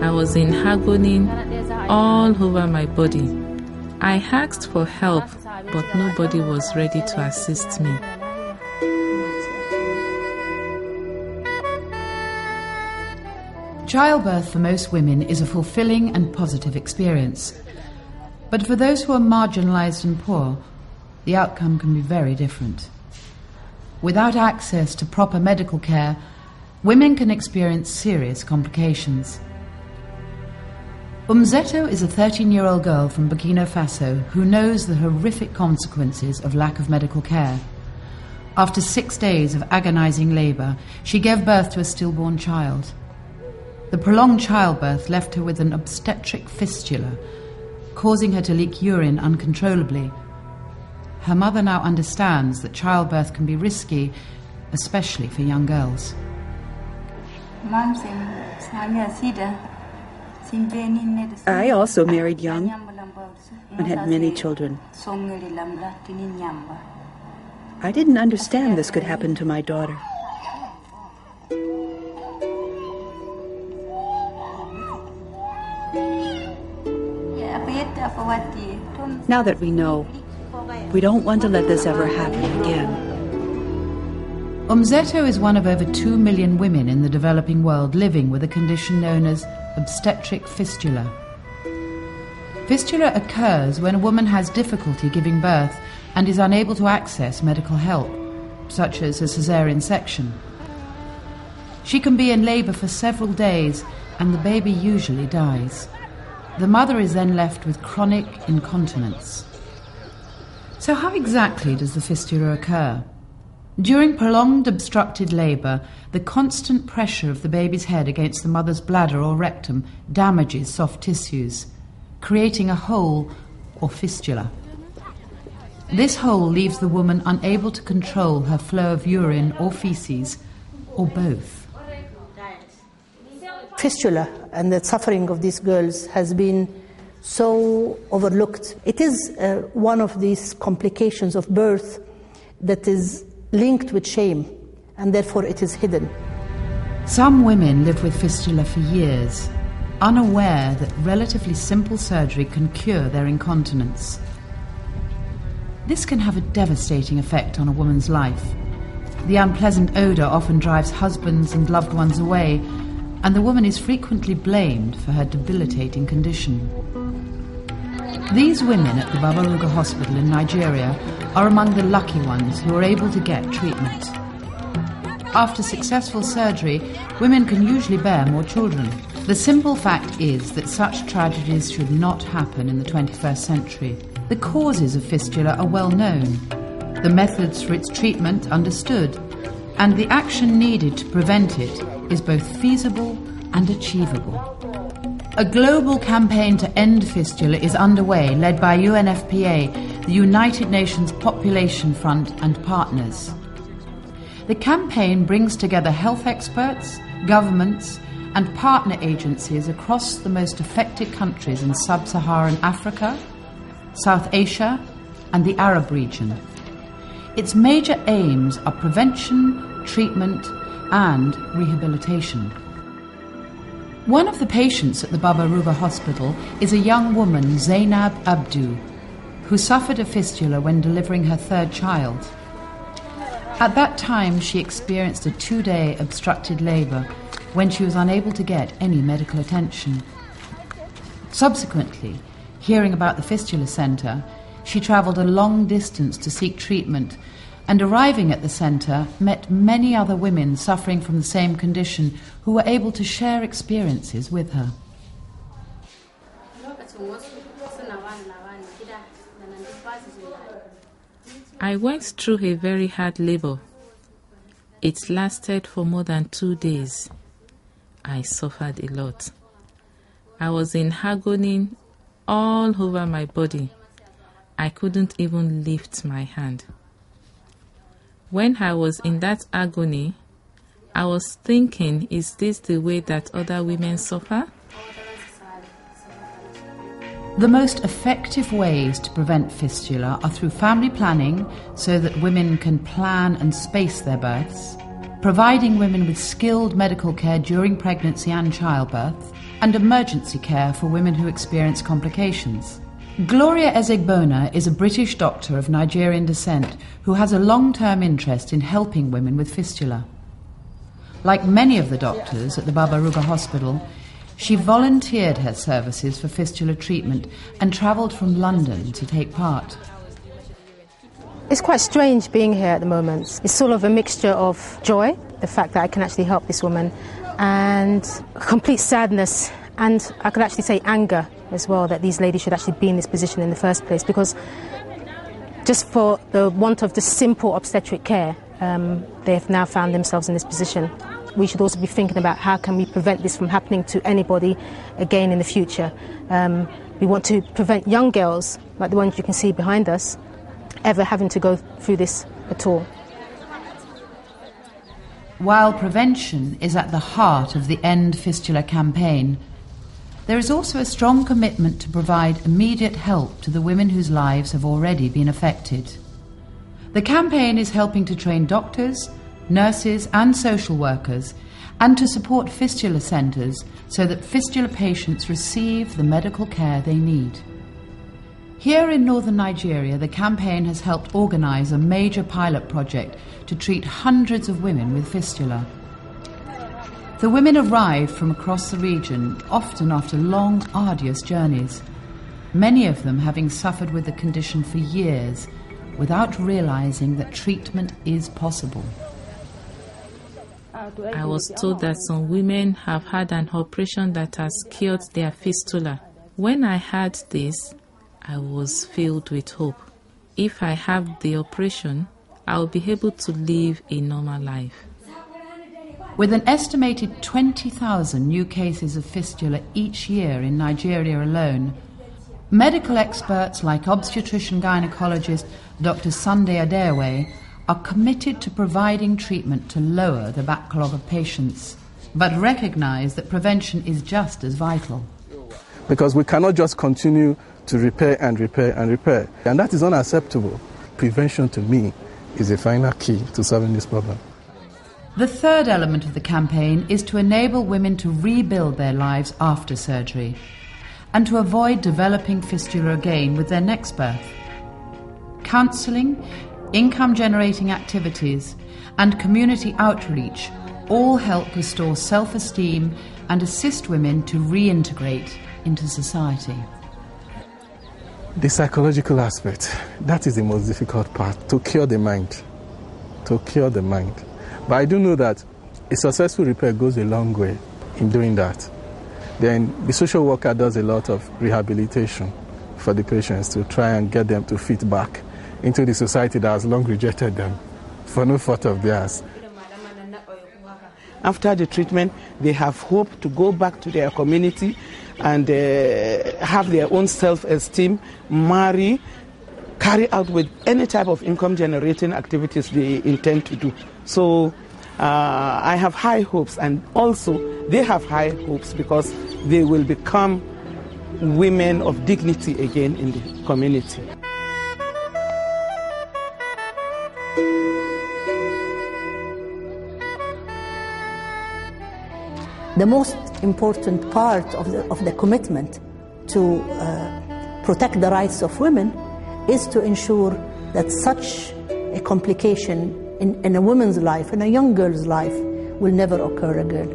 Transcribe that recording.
I was in agony all over my body. I asked for help, but nobody was ready to assist me. Childbirth for most women is a fulfilling and positive experience. But for those who are marginalized and poor, the outcome can be very different. Without access to proper medical care, women can experience serious complications. Umzeto is a 13-year-old girl from Burkina Faso who knows the horrific consequences of lack of medical care. After 6 days of agonizing labor, she gave birth to a stillborn child. The prolonged childbirth left her with an obstetric fistula, causing her to leak urine uncontrollably. Her mother now understands that childbirth can be risky, especially for young girls. I also married young and had many children. I didn't understand this could happen to my daughter. Now that we know, we don't want to let this ever happen again. Umzeto is one of over 2 million women in the developing world living with a condition known as obstetric fistula. Fistula occurs when a woman has difficulty giving birth and is unable to access medical help, such as a caesarean section. She can be in labor for several days and the baby usually dies. The mother is then left with chronic incontinence. So how exactly does the fistula occur? During prolonged obstructed labour, the constant pressure of the baby's head against the mother's bladder or rectum damages soft tissues, creating a hole or fistula. This hole leaves the woman unable to control her flow of urine or feces, or both. Fistula and the suffering of these girls has been so overlooked. It is one of these complications of birth that is linked with shame, and therefore it is hidden. Some women live with fistula for years, unaware that relatively simple surgery can cure their incontinence. This can have a devastating effect on a woman's life. The unpleasant odour often drives husbands and loved ones away, and the woman is frequently blamed for her debilitating condition. These women at the Babaruga Hospital in Nigeria are among the lucky ones who are able to get treatment. After successful surgery, women can usually bear more children. The simple fact is that such tragedies should not happen in the 21st century. The causes of fistula are well known, the methods for its treatment understood, and the action needed to prevent it is both feasible and achievable. A global campaign to end fistula is underway, led by UNFPA, the United Nations Population Fund, and partners. The campaign brings together health experts, governments, and partner agencies across the most affected countries in sub-Saharan Africa, South Asia, and the Arab region. Its major aims are prevention, treatment, and rehabilitation. One of the patients at the Babaruga Hospital is a young woman, Zainab Abdu, who suffered a fistula when delivering her third child. At that time, she experienced a 2-day obstructed labour when she was unable to get any medical attention. Subsequently, hearing about the fistula centre, she travelled a long distance to seek treatment, and arriving at the centre, met many other women suffering from the same condition who were able to share experiences with her. I went through a very hard labour. It lasted for more than 2 days. I suffered a lot. I was in agony all over my body. I couldn't even lift my hand. When I was in that agony, I was thinking, is this the way that other women suffer? The most effective ways to prevent fistula are through family planning, so that women can plan and space their births, providing women with skilled medical care during pregnancy and childbirth, and emergency care for women who experience complications. Gloria Ezegbona is a British doctor of Nigerian descent who has a long-term interest in helping women with fistula. Like many of the doctors at the Babaruga Hospital, she volunteered her services for fistula treatment and travelled from London to take part. It's quite strange being here at the moment. It's sort of a mixture of joy, the fact that I can actually help this woman, and complete sadness, and I could actually say anger as well, that these ladies should actually be in this position in the first place, because just for the want of the simple obstetric care, they have now found themselves in this position. We should also be thinking about how can we prevent this from happening to anybody again in the future. We want to prevent young girls, like the ones you can see behind us, ever having to go through this at all. While prevention is at the heart of the End Fistula campaign, there is also a strong commitment to provide immediate help to the women whose lives have already been affected. The campaign is helping to train doctors, nurses and social workers, and to support fistula centres so that fistula patients receive the medical care they need. Here in northern Nigeria, the campaign has helped organise a major pilot project to treat hundreds of women with fistula. The women arrive from across the region, often after long, arduous journeys, many of them having suffered with the condition for years without realising that treatment is possible. I was told that some women have had an operation that has cured their fistula. When I heard this, I was filled with hope. If I have the operation, I'll be able to live a normal life. With an estimated 20,000 new cases of fistula each year in Nigeria alone, medical experts like obstetrician-gynecologist Dr. Sunday Adewe are committed to providing treatment to lower the backlog of patients, but recognise that prevention is just as vital. Because we cannot just continue to repair and repair and repair. And that is unacceptable. Prevention, to me, is a final key to solving this problem. The third element of the campaign is to enable women to rebuild their lives after surgery and to avoid developing fistula again with their next birth. Counselling, income-generating activities and community outreach all help restore self-esteem and assist women to reintegrate into society. The psychological aspect, that is the most difficult part, to cure the mind. To cure the mind. But I do know that a successful repair goes a long way in doing that. Then the social worker does a lot of rehabilitation for the patients to try and get them to fit back into the society that has long rejected them for no fault of theirs. After the treatment, they have hope to go back to their community and have their own self-esteem, marry, carry out with any type of income-generating activities they intend to do. So I have high hopes, and also they have high hopes because they will become women of dignity again in the community. The most important part of the commitment to protect the rights of women is to ensure that such a complication in a woman's life, in a young girl's life, will never occur again.